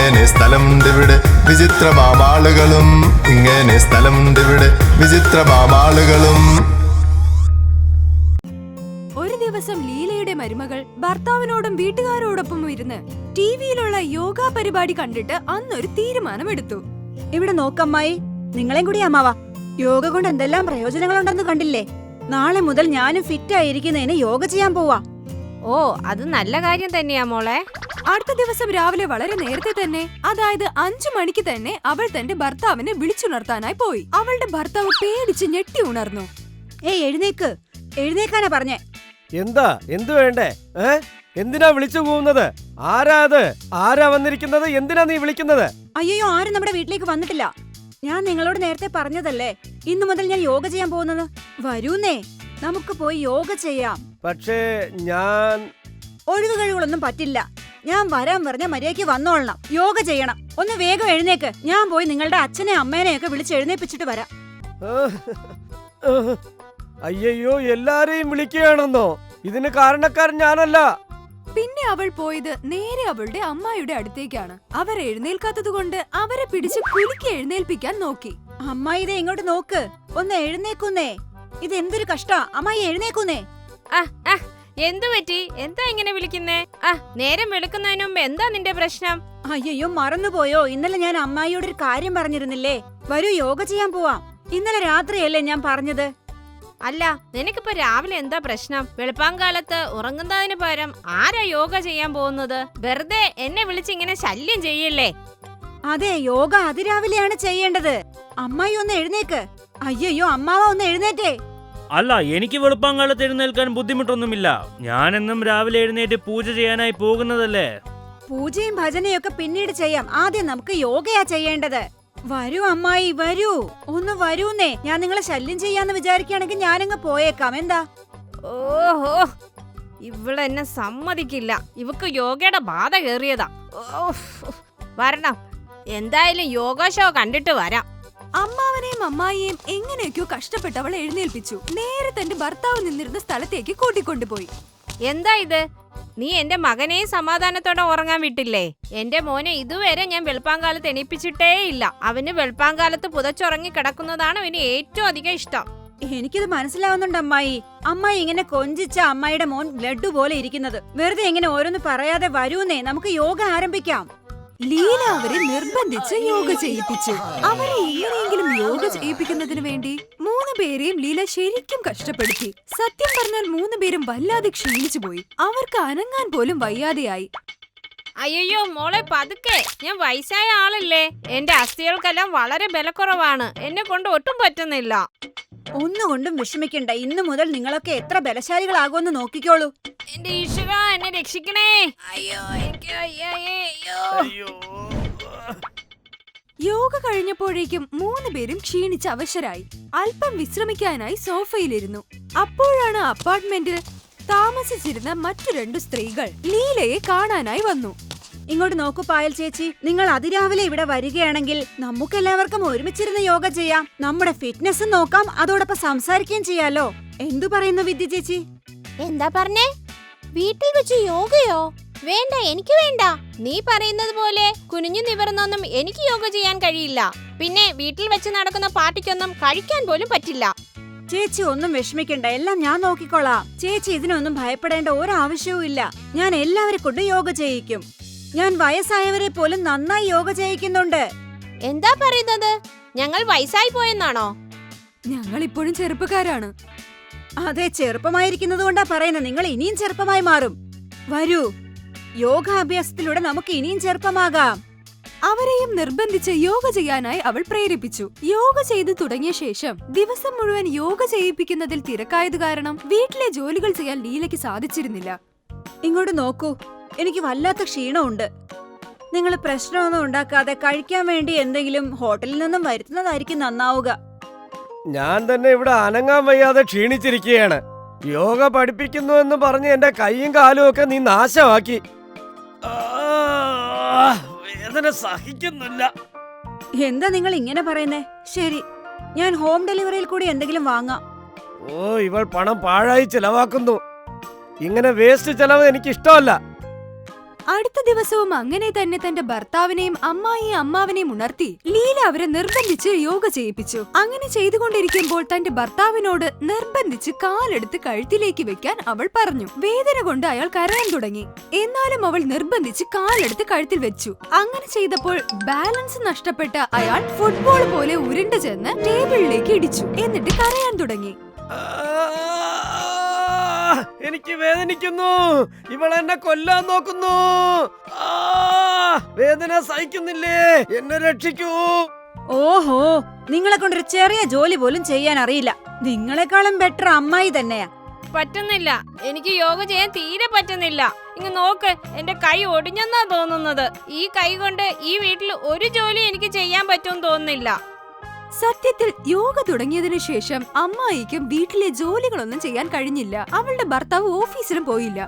ഇങ്ങനെ സ്ഥലമുണ്ടിവിടെ വിചിത്രമാളുകളും, ഇങ്ങനെ സ്ഥലമുണ്ടിവിടെ വിചിത്രമാളുകളും. ഒരു ദിവസം ലീലയുടെ മരുമകൾ ഭർത്താവിനോടും വീട്ടുകാരോടൊപ്പം ഇരുന്ന് ടിവിയിലുള്ള യോഗ പരിപാടി കണ്ടിട്ട് അന്നൊരു തീരുമാനമെടുത്തു. ഇവിടെ നോക്കമ്മായി, നിങ്ങളെയും കൂടി അമ്മാവാ. യോഗ കൊണ്ട് എന്തെല്ലാം പ്രയോജനങ്ങളുണ്ടെന്ന് കണ്ടില്ലേ? നാളെ മുതൽ ഞാനും ഫിറ്റ് ആയിരിക്കുന്നതിന് യോഗ ചെയ്യാൻ പോവാ. ഓ, അത് നല്ല കാര്യം തന്നെയാ മോളെ. അടുത്ത ദിവസം രാവിലെ വളരെ നേരത്തെ തന്നെ, അതായത് 5 മണിക്ക് തന്നെ അവൾ തന്റെ ഭർത്താവിനെ വിളിച്ചുണർത്താനായി പോയി. അവളുടെ ഭർത്താവ് പേടിച്ച് ഞെട്ടി ഉണർന്നു. ഏയ് എഴുന്നേക്ക്, എഴുന്നേക്കാനാ പറഞ്ഞേ. എന്താ, എന്തു വേണ്ടേ? എന്തിനാ വിളിച്ചു പോകുന്നത്? ആരാ അത്? ആരാ വന്നിരിക്കുന്നത്? എന്തിനാ നീ വിളിക്കുന്നത്? അയ്യോ, ആരും നമ്മുടെ വീട്ടിലേക്ക് വന്നിട്ടില്ല. ഞാൻ നിങ്ങളോട് നേരത്തെ പറഞ്ഞതല്ലേ, ഇന്നു മുതൽ ഞാൻ യോഗ ചെയ്യാൻ പോകുന്നത്. വരൂന്നേ, നമുക്ക് പോയി യോഗ ചെയ്യാം. പക്ഷേ ഞാൻ ഒഴിവുകഴിവുകളൊന്നും പറ്റില്ല. ഞാൻ വരാൻ പറഞ്ഞ മര്യാദയ്ക്ക് വന്നോളണം. യോഗ ചെയ്യണം. ഒന്ന് വേഗം എഴുന്നേക്ക്. ഞാൻ പോയി നിങ്ങളുടെ അച്ഛനെ അമ്മേനെയൊക്കെ വിളിച്ച് എഴുന്നേപ്പിച്ചിട്ട് വരാം. അയ്യോ, എല്ലാരെയും വിളിക്കുകയാണെന്നോ? ഇതിന് കാരണക്കാരൻ ഞാനല്ല. പിന്നെ അവൾ പോയത് നേരെ അവളുടെ അമ്മായിയുടെ അടുത്തേക്കാണ്. അവർ എഴുന്നേൽക്കാത്തത് കൊണ്ട് അവരെ പിടിച്ച് കുലുക്കി എഴുന്നേൽപ്പിക്കാൻ നോക്കി. അമ്മായി ഇതേ ഇങ്ങോട്ട് നോക്ക്, ഒന്ന് എഴുന്നേക്കുന്നേ. ഇത് എന്തൊരു കഷ്ടാ. അമ്മായി എഴുന്നേക്കുന്നേ. എന്തു പറ്റി? എന്താ ഇങ്ങനെ വിളിക്കുന്നേ? നേരം വെളുക്കുന്നതിന് മുമ്പ് എന്താ നിന്റെ പ്രശ്നം? അയ്യോ, മറന്നുപോയോ? ഇന്നലെ ഞാൻ അമ്മായിയോട് ഒരു കാര്യം പറഞ്ഞിരുന്നില്ലേ? വരൂ, യോഗ ചെയ്യാൻ പോവാം. ഇന്നലെ രാത്രിയല്ലേ ഞാൻ പറഞ്ഞത്? അല്ല, നിനക്കിപ്പോ രാവിലെ എന്താ പ്രശ്നം? വെളുപ്പാങ്കാലത്ത് ഉറങ്ങുന്നതിന് പകരം ആരാ യോഗ ചെയ്യാൻ പോകുന്നത്? വെറുതെ എന്നെ വിളിച്ച് ഇങ്ങനെ ശല്യം ചെയ്യല്ലേ. അതെ, യോഗ അതിരാവിലെയാണ് ചെയ്യേണ്ടത്. അമ്മായി ഒന്ന് എഴുന്നേക്ക്. അയ്യോ, അമ്മാവ ഒന്ന് എഴുന്നേറ്റേ. അല്ല, എനിക്ക് വെളുപ്പാങ്കാലത്ത് എഴുന്നേൽക്കാൻ ബുദ്ധിമുട്ടൊന്നുമില്ല. ഞാനെന്നും രാവിലെ എഴുന്നേറ്റ് പൂജ ചെയ്യാനായി പോകുന്നതല്ലേ. പൂജയും ഭജനയൊക്കെ പിന്നീട് ചെയ്യാം. ആദ്യം നമുക്ക് യോഗയാ ചെയ്യേണ്ടത്. വരൂ അമ്മായി, വരൂ. ഒന്ന് വരൂന്നേ. ഞാൻ നിങ്ങളെ ശല്യം ചെയ്യാന്ന് വിചാരിക്കുകയാണെങ്കിൽ ഞാനങ്ങ് പോയേക്കാം. എന്താ? ഓഹോ, ഇവളെന്നെ സമ്മതിക്കില്ല. ഇവക്ക് യോഗയുടെ ബാധ കേറിയതാ. വരണം, എന്തായാലും യോഗ ഷോ കണ്ടിട്ട് വരാം. അമ്മാവനെയും അമ്മായിയെയും എങ്ങനെയൊക്കെയോ കഷ്ടപ്പെട്ട് അവൾ എഴുന്നേൽപ്പിച്ചു. നേരെ തന്റെ ഭർത്താവ് നിന്നിരുന്ന സ്ഥലത്തേക്ക് കൂട്ടിക്കൊണ്ടുപോയി. എന്താ ഇത്? നീ എന്റെ മകനെയും സമാധാനത്തോടെ ഉറങ്ങാൻ വിട്ടില്ലേ? എന്റെ മോനെ ഇതുവരെ ഞാൻ വെളുപ്പാങ്കാലത്ത് എണീപ്പിച്ചിട്ടേ ഇല്ല. അവന് വെളുപ്പാങ്കാലത്ത് പുതച്ചുറങ്ങി കിടക്കുന്നതാണ് അവന് ഏറ്റവും അധികം ഇഷ്ടം. എനിക്കിത് മനസ്സിലാവുന്നുണ്ട് അമ്മായി. അമ്മായി ഇങ്ങനെ കൊഞ്ചിച്ച അമ്മായിയുടെ മോൻ ബ്ലഡ് പോലെ ഇരിക്കുന്നത്. വെറുതെ ഇങ്ങനെ ഓരോന്ന് പറയാതെ വരൂന്നേ, നമുക്ക് യോഗ ആരംഭിക്കാം. ലീല അവരെ നിർബന്ധിച്ച് യോഗ ചെയ്യിപ്പിച്ചു. അവരെ എങ്ങനെയെങ്കിലും യോഗ ചെയ്യിപ്പിക്കുന്നതിന് വേണ്ടി 3 പേരെയും ലീല ശരിക്കും കഷ്ടപ്പെടുത്തി. സത്യം പറഞ്ഞാൽ 3 പേരും വല്ലാതെ ക്ഷീണിച്ചു പോയി. അവർക്ക് അനങ്ങാൻ പോലും വയ്യാതെയായി. അയ്യോ മോളെ, പതുക്കെ. ഞാൻ വയസ്സായ ആളല്ലേ. എന്റെ അസ്ഥികൾക്കെല്ലാം വളരെ ബലക്കുറവാണ്. എന്നെ കൊണ്ട് ഒട്ടും പറ്റുന്നില്ല. ഒന്നുകൊണ്ടും വിഷമിക്കണ്ട. ഇന്നു മുതൽ നിങ്ങളൊക്കെ എത്ര ബലശാലികളാകുമെന്ന് നോക്കിക്കോളൂ. എന്റെ ഈശ്വര, എന്നെ രക്ഷിക്കണേ. അയ്യോ, എനിക്ക് അയ്യോ. യോഗ കഴിഞ്ഞപ്പോഴേക്കും 3 പേരും ക്ഷീണിച്ച് അവശരായി. അല്പം വിശ്രമിക്കാനായി സോഫയിലിരുന്നു. അപ്പോഴാണ് അപ്പാർട്ട്മെന്റിൽ താമസിച്ചിരുന്ന മറ്റു 2 സ്ത്രീകൾ ലീലയെ കാണാനായി വന്നു. ഇങ്ങോട്ട് നോക്കൂ പായൽ ചേച്ചി, നിങ്ങൾ അതിരാവിലെ ഇവിടെ വരികയാണെങ്കിൽ നമുക്കെല്ലാവർക്കും ഒരുമിച്ചിരുന്ന് യോഗ ചെയ്യാം. നമ്മുടെ ഫിറ്റ്നസ് നോക്കാം, അതോടൊപ്പം സംസാരിക്കുകയും ചെയ്യാലോ. എന്തു പറയുന്നു വിദ്യ ചേച്ചി? എന്താ പറഞ്ഞേ? വീട്ടിൽ വെച്ച് യോഗയോ? വേണ്ട, എനിക്ക് വേണ്ട. നീ പറയുന്നത് പോലെ കുനിഞ്ഞു നിവർന്നൊന്നും എനിക്ക് യോഗ ചെയ്യാൻ കഴിയില്ല. പിന്നെ വീട്ടിൽ വെച്ച് നടക്കുന്ന പാർട്ടിക്കൊന്നും കഴിക്കാൻ പോലും പറ്റില്ല. ചേച്ചി ഒന്നും വിഷമിക്കണ്ട, എല്ലാം ഞാൻ നോക്കിക്കോളാം. ചേച്ചി ഇതിനൊന്നും ഭയപ്പെടേണ്ട ഒരാവശ്യവും ഇല്ല. ഞാൻ എല്ലാവരെ കൊണ്ട് യോഗ ചെയ്യിക്കും. ഞാൻ വയസ്സായവരെ പോലും നന്നായി യോഗ ചെയ്യിക്കുന്നുണ്ട്. എന്താ പറയുന്നത്? ഞങ്ങൾ വയസ്സായി പോയെന്നാണോ? ഞങ്ങൾ ഇപ്പോഴും ചെറുപ്പക്കാരാണ്. അതെ, ചെറുപ്പമായിരിക്കുന്നത് കൊണ്ടാ പറയുന്നത്. നിങ്ങൾ ഇനിയും ചെറുപ്പമായി മാറും. വരൂ, യോഗാഭ്യാസത്തിലൂടെ നമുക്ക് ഇനിയും ചെറുപ്പമാകാം. അവരെയും നിർബന്ധിച്ച് യോഗ ചെയ്യാനായി അവൾ പ്രേരിപ്പിച്ചു. യോഗ ചെയ്തു തുടങ്ങിയ ശേഷം ദിവസം മുഴുവൻ യോഗ ചെയ്യിപ്പിക്കുന്നതിൽ തിരക്കായത് കാരണം വീട്ടിലെ ജോലികൾ ചെയ്യാൻ ലീലയ്ക്ക് സാധിച്ചിരുന്നില്ല. ഇങ്ങോട്ട് നോക്കൂ, എനിക്ക് വല്ലാത്ത ക്ഷീണമുണ്ട്. നിങ്ങൾ പ്രശ്നമൊന്നും ഉണ്ടാക്കാതെ കഴിക്കാൻ വേണ്ടി എന്തെങ്കിലും ഹോട്ടലിൽ നിന്നും വരുത്തുന്നതായിരിക്കും നന്നാവുക. ഞാൻ തന്നെ ഇവിടെ അനങ്ങാൻ വയ്യാതെ ക്ഷീണിച്ചിരിക്കുകയാണ്. യോഗ പഠിപ്പിക്കുന്നു എന്ന് പറഞ്ഞ് എന്റെ കൈയും കാലും ഒക്കെ നീ നാശമാക്കി. വേദന സഹിക്കുന്നില്ല. എന്താ നിങ്ങൾ ഇങ്ങനെ പറയുന്നേ? ശരി, ഞാൻ ഹോം ഡെലിവറിയിൽ കൂടി എന്തെങ്കിലും വാങ്ങാം. ഓ, ഇവൾ പണം പാഴായി ചെലവാക്കുന്നു. ഇങ്ങനെ വേസ്റ്റ് ചെലവ് എനിക്ക് ഇഷ്ടമല്ല. അടുത്ത ദിവസവും അങ്ങനെ തന്നെ തന്റെ ഭർത്താവിനെയും അമ്മാവിനെയും ഉണർത്തി ലീല അവരെ നിർബന്ധിച്ച് യോഗ ചെയ്യിപ്പിച്ചു. അങ്ങനെ ചെയ്തുകൊണ്ടിരിക്കുമ്പോൾ തന്റെ ഭർത്താവിനോട് നിർബന്ധിച്ച് കാലെടുത്ത് കഴുത്തിലേക്ക് വെക്കാൻ അവൾ പറഞ്ഞു. വേദന കൊണ്ട് അയാൾ കരയാൻ തുടങ്ങി. എന്നാലും അവൾ നിർബന്ധിച്ച് കാലെടുത്ത് കഴുത്തിൽ വെച്ചു. അങ്ങനെ ചെയ്തപ്പോൾ ബാലൻസ് നഷ്ടപ്പെട്ട അയാൾ ഫുട്ബോൾ പോലെ ഉരുണ്ടു ചെന്ന് ടേബിളിലേക്ക് ഇടിച്ചു. എന്നിട്ട് കരയാൻ തുടങ്ങി. എനിക്ക് വേദനിക്കുന്നു. ഇവൾ എന്നെ കൊല്ലാൻ നോക്കുന്നു. വേദന സഹിക്കുന്നില്ലേ, എന്നെ രക്ഷിക്കൂ. ഓഹോ, നിങ്ങളെ കൊണ്ടൊരു ചെറിയ ജോലി പോലും ചെയ്യാൻ അറിയില്ല. നിങ്ങളെക്കാളും ബെറ്റർ അമ്മായി തന്നെയാ. പറ്റുന്നില്ല, എനിക്ക് യോഗ ചെയ്യാൻ തീരെ പറ്റുന്നില്ല. ഇങ്ങ് നോക്ക്, എന്റെ കൈ ഒടിഞ്ഞെന്നാ തോന്നുന്നത്. ഈ കൈ കൊണ്ട് ഈ വീട്ടിൽ ഒരു ജോലി എനിക്ക് ചെയ്യാൻ പറ്റുമെന്ന് തോന്നുന്നില്ല. സത്യത്തിൽ യോഗ തുടങ്ങിയതിനു ശേഷം അമ്മായിക്കും വീട്ടിലെ ജോലികളൊന്നും ചെയ്യാൻ കഴിഞ്ഞില്ല. അവളുടെ ഭർത്താവ് ഓഫീസിലും പോയില്ല.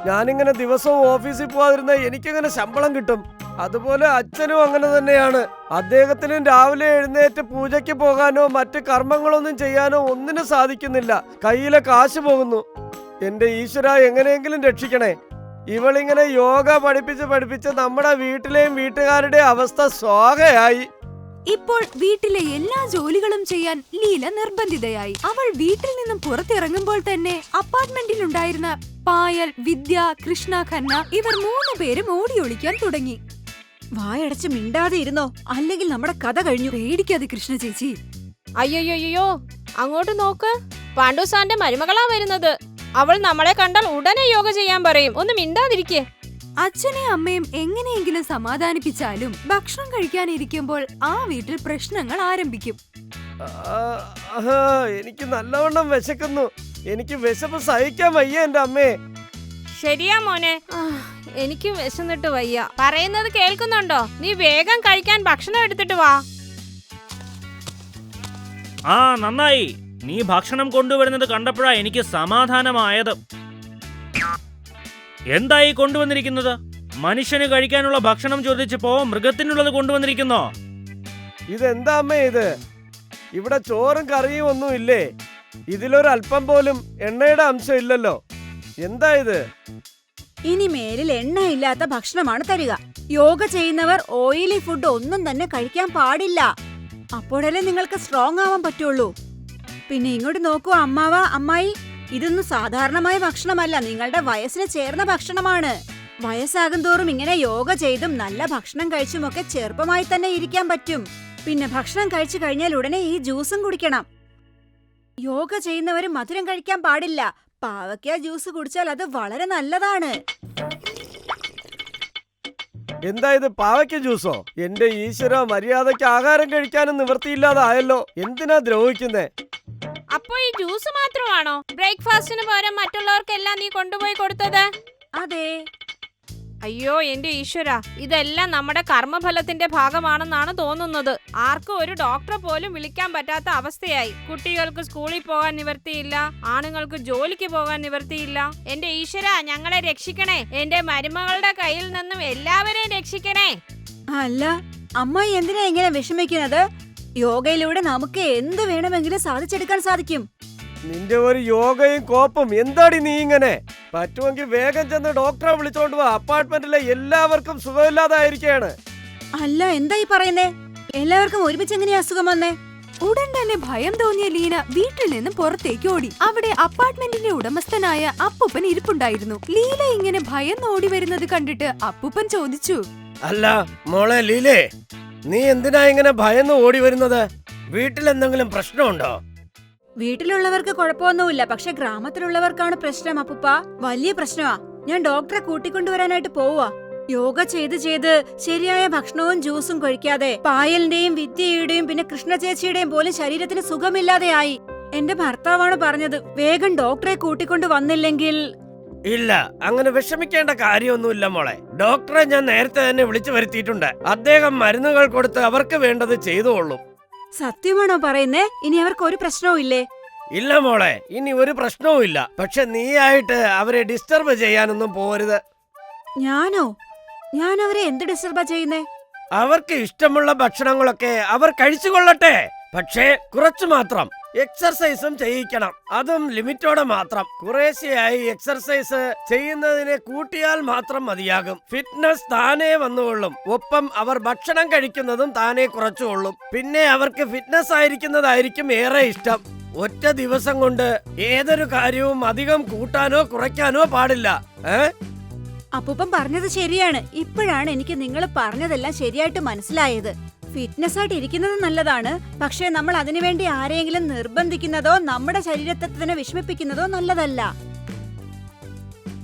ഞാനിങ്ങനെ ദിവസവും ഓഫീസിൽ പോവാതിരുന്ന എനിക്കെങ്ങനെ ശമ്പളം കിട്ടും? അതുപോലെ അച്ഛനും അങ്ങനെ തന്നെയാണ്. അദ്ദേഹത്തിനും രാവിലെ എഴുന്നേറ്റ് പൂജയ്ക്ക് പോകാനോ മറ്റ് കർമ്മങ്ങളൊന്നും ചെയ്യാനോ ഒന്നിനും സാധിക്കുന്നില്ല. കയ്യിലെ കാശ് പോകുന്നു. എന്റെ ഈശ്വര, എങ്ങനെയെങ്കിലും രക്ഷിക്കണേ. ഇവളിങ്ങനെ യോഗ പഠിപ്പിച്ച് നമ്മുടെ വീട്ടിലെയും വീട്ടുകാരുടെ അവസ്ഥ സ്വാഗയായി. ഇപ്പോൾ വീട്ടിലെ എല്ലാ ജോലികളും ചെയ്യാൻ ലീല നിർബന്ധിതയായി. അവൾ വീട്ടിൽ നിന്നും പുറത്തിറങ്ങുമ്പോൾ തന്നെ അപ്പാർട്ട്മെന്റിൽ ഉണ്ടായിരുന്ന പായൽ, വിദ്യ, കൃഷ്ണ, ഖന്ന ഇവർ 3 പേരും ഓടി ഒളിക്കാൻ തുടങ്ങി. വായടച്ച് മിണ്ടാതെ ഇരുന്നോ, അല്ലെങ്കിൽ നമ്മുടെ കഥ കഴിഞ്ഞു. പേടിക്കാതെ കൃഷ്ണ ചേച്ചി. അയ്യോയ്യോ, അങ്ങോട്ട് നോക്ക്, പാണ്ഡു സാറിന്റെ മരുമകളാ വരുന്നത്. അവൾ നമ്മളെ കണ്ടാൽ ഉടനെ യോഗ ചെയ്യാൻ പറയും. ഒന്ന് മിണ്ടാതിരിക്കേ. അച്ഛനെയും അമ്മയും എങ്ങനെയെങ്കിലും സമാധാനിപ്പിച്ചാലും ഭക്ഷണം കഴിക്കാനിരിക്കുമ്പോൾ ആ വീട്ടിൽ പ്രശ്നങ്ങൾ ആരംഭിക്കും. എനിക്ക് നല്ലവണ്ണം വിശക്കുന്നു. എനിക്ക് വിശപ്പ് സഹിക്കാൻ വയ്യ എന്റെ അമ്മേ. ശരിയാ മോനെ, എനിക്ക് വിശന്നിട്ട് വയ്യ. പറയുന്നത് കേൾക്കുന്നുണ്ടോ? നീ വേഗം കഴിക്കാൻ ഭക്ഷണം എടുത്തിട്ട് വാ. നന്നായി. നീ ഭക്ഷണം കൊണ്ടുവരുന്നത് കണ്ടപ്പോഴാ എനിക്ക് സമാധാനമായത്. എന്തായി കൊണ്ടുവന്നിരിക്കുന്നത്? മനുഷ്യന് കഴിക്കാനുള്ള ഭക്ഷണം ചോദിച്ചപ്പോ മൃഗത്തിനുള്ളത് കൊണ്ടുവന്നിരിക്കുന്നോ? ഇതെന്താ അമ്മേ ഇത്? ഇവിടെ ചോറും കറിയും ഒന്നും ഇല്ലേ? ഇതിലൊരൽപ്പം പോലും എണ്ണയുടെ അംശം ഇല്ലല്ലോ. എന്താ ഇത്? ഇനി മേലിൽ എണ്ണയില്ലാത്ത ഭക്ഷണമാണ് തരിക. യോഗ ചെയ്യുന്നവർ ഓയിലി ഫുഡ് ഒന്നും തന്നെ കഴിക്കാൻ പാടില്ല. അപ്പോഴല്ലേ നിങ്ങൾക്ക് സ്ട്രോങ് ആവാൻ പറ്റുള്ളൂ. പിന്നെ ഇങ്ങോട്ട് നോക്കൂ അമ്മായി, ഇതൊന്നും സാധാരണമായ ഭക്ഷണമല്ല, നിങ്ങളുടെ വയസ്സിന് ചേർന്ന ഭക്ഷണമാണ്. വയസ്സാകും തോറും ഇങ്ങനെ യോഗ ചെയ്തും നല്ല ഭക്ഷണം കഴിച്ചുമൊക്കെ ചെറുപ്പമായി തന്നെ ഇരിക്കാൻ പറ്റും. പിന്നെ ഭക്ഷണം കഴിച്ചു കഴിഞ്ഞാൽ ഉടനെ ഈ ജ്യൂസും കുടിക്കണം. യോഗ ചെയ്യുന്നവര് മധുരം കഴിക്കാൻ പാടില്ല. പാവയ്ക്ക ജ്യൂസ് കുടിച്ചാൽ അത് വളരെ നല്ലതാണ്. എന്താ ഇത്, പാവയ്ക്ക ജ്യൂസോ? എന്റെ ഈശ്വര, മര്യാദയ്ക്ക് ആഹാരം കഴിക്കാനും നിവൃത്തിയില്ലാതായല്ലോ. എന്തിനാ ദ്രോഹിക്കുന്നേ? അപ്പോ ഈ ജ്യൂസ് മാത്രമാണോ ബ്രേക്ക്ഫാസ്റ്റിന് പകരം മറ്റുള്ളവർക്കെല്ലാം നീ കൊണ്ടുപോയി കൊടുത്തത്? അതെ. അയ്യോ എന്റെ ഈശ്വര, ഇതെല്ലാം നമ്മുടെ കർമ്മഫലത്തിന്റെ ഭാഗമാണെന്നാണ് തോന്നുന്നത്. ആർക്കും ഒരു ഡോക്ടറെ പോലും വിളിക്കാൻ പറ്റാത്ത അവസ്ഥയായി. കുട്ടികൾക്ക് സ്കൂളിൽ പോകാൻ നിവർത്തിയില്ല, ആണുങ്ങൾക്ക് ജോലിക്ക് പോകാൻ നിവർത്തിയില്ല. എന്റെ ഈശ്വര, ഞങ്ങളെ രക്ഷിക്കണേ. എന്റെ മരുമകളുടെ കയ്യിൽ നിന്നും എല്ലാവരെയും രക്ഷിക്കണേ. അല്ല, അമ്മായി എന്തിനാ ഇങ്ങനെ വിഷമിക്കുന്നത്? യോഗയിലൂടെ നമുക്ക് എന്ത് വേണമെങ്കിലും സാധിച്ചെടുക്കാൻ സാധിക്കും. നിന്റെ ഒരു യോഗയും കോപ്പും. എന്താടി നീ ഇങ്ങനെ? പറ്റുമെങ്കിൽ വേഗം ചെന്ന് ഡോക്ടറെ വിളിച്ചോണ്ട് വാ. അപ്പാർട്ട്മെന്റിലെ എല്ലാവർക്കും സുഖമില്ലാതായിരിക്കാണ്. അല്ല, എന്തായി പറയുന്നേ? എല്ലാവർക്കും ഒരുമിച്ച് എങ്ങനെയാ അസുഖം വന്നേ? ഉടൻ തന്നെ ഭയം തോന്നിയ ലീന വീട്ടിൽ നിന്നും പുറത്തേക്ക് ഓടി. അവിടെ അപ്പാർട്ട്മെന്റിന്റെ ഉടമസ്ഥനായ അപ്പൂപ്പൻ ഇരിപ്പുണ്ടായിരുന്നു. ലീല ഇങ്ങനെ ഭയം ഓടി വരുന്നത് കണ്ടിട്ട് അപ്പൂപ്പൻ ചോദിച്ചു, അല്ല മോളെ ലീലേ, നീ എന്തിനാ ഇങ്ങനെ ഭയന്ന് ഓടി വരുന്നത്? വീട്ടിൽ എന്തെങ്കിലും പ്രശ്നമുണ്ടോ? വീട്ടിലുള്ളവർക്ക് കുഴപ്പമൊന്നുമില്ല, പക്ഷെ ഗ്രാമത്തിലുള്ളവർക്കാണ് പ്രശ്നം അപ്പൂപ്പ. വലിയ പ്രശ്നമാ. ഞാൻ ഡോക്ടറെ കൂട്ടിക്കൊണ്ടുവരാനായിട്ട് പോവാ. യോഗ ചെയ്ത് ശരിയായ ഭക്ഷണവും ജ്യൂസും കഴിക്കാതെ പായലിന്റെയും വിദ്യയുടെയും പിന്നെ കൃഷ്ണ ചേച്ചിയുടെയും പോലും ശരീരത്തിന് സുഖമില്ലാതെയായി. എന്റെ ഭർത്താവാണ് പറഞ്ഞത്, വേഗം ഡോക്ടറെ കൂട്ടിക്കൊണ്ടു വന്നില്ലെങ്കിൽ. ഇല്ല, അങ്ങനെ വിഷമിക്കേണ്ട കാര്യമൊന്നുമില്ല മോളെ. ഡോക്ടറെ ഞാൻ നേരത്തെ തന്നെ വിളിച്ചു വരുത്തിയിട്ടുണ്ട്. അദ്ദേഹം മരുന്നുകൾ കൊടുത്ത് അവർക്ക് വേണ്ടത് ചെയ്തോളും. സത്യമാണോ പറയുന്നേ? ഇനി അവർക്ക് ഒരു പ്രശ്നവും ഇല്ലേ? ഇല്ല മോളെ, ഇനി ഒരു പ്രശ്നവും ഇല്ല. പക്ഷെ നീയായിട്ട് അവരെ ഡിസ്റ്റർബ് ചെയ്യാനൊന്നും പോരുത്. ഞാനോ? ഞാൻ അവരെ എന്ത് ഡിസ്റ്റർബാ ചെയ്യുന്നേ? അവർക്ക് ഇഷ്ടമുള്ള ഭക്ഷണങ്ങളൊക്കെ അവർ കഴിച്ചുകൊള്ളട്ടെ, പക്ഷേ കുറച്ചു മാത്രം. എക്സർസൈസും ചെയ്യിക്കണം, അതും ലിമിറ്റോടെ മാത്രം. കുറേശ്ശെയായി എക്സർസൈസ് ചെയ്യുന്നതിനെ കൂട്ടിയാൽ മാത്രം മതിയാകും. ഫിറ്റ്നസ് താനേ വന്നുകൊള്ളും. ഒപ്പം അവർ ഭക്ഷണം കഴിക്കുന്നതും താനേ കുറച്ചുകൊള്ളും. പിന്നെ അവർക്ക് ഫിറ്റ്നസ് ആയിരിക്കുന്നതായിരിക്കും ഏറെ ഇഷ്ടം. ഒറ്റ ദിവസം കൊണ്ട് ഏതൊരു കാര്യവും അധികം കൂട്ടാനോ കുറയ്ക്കാനോ പാടില്ല. അപ്പൂപ്പൻ പറഞ്ഞത് ശരിയാണ്. ഇപ്പോഴാണ് എനിക്ക് നിങ്ങൾ പറഞ്ഞതെല്ലാം ശരിയായിട്ട് മനസ്സിലായത്. ഫിറ്റ്നസ് ആയിട്ട് ഇരിക്കുന്നത് നല്ലതാണ്, പക്ഷേ നമ്മൾ അതിനുവേണ്ടി ആരെങ്കിലും നിർബന്ധിക്കുന്നതോ നമ്മുടെ ശരീരത്തെ തന്നെ വിഷമിപ്പിക്കുന്നതോ നല്ലതല്ല.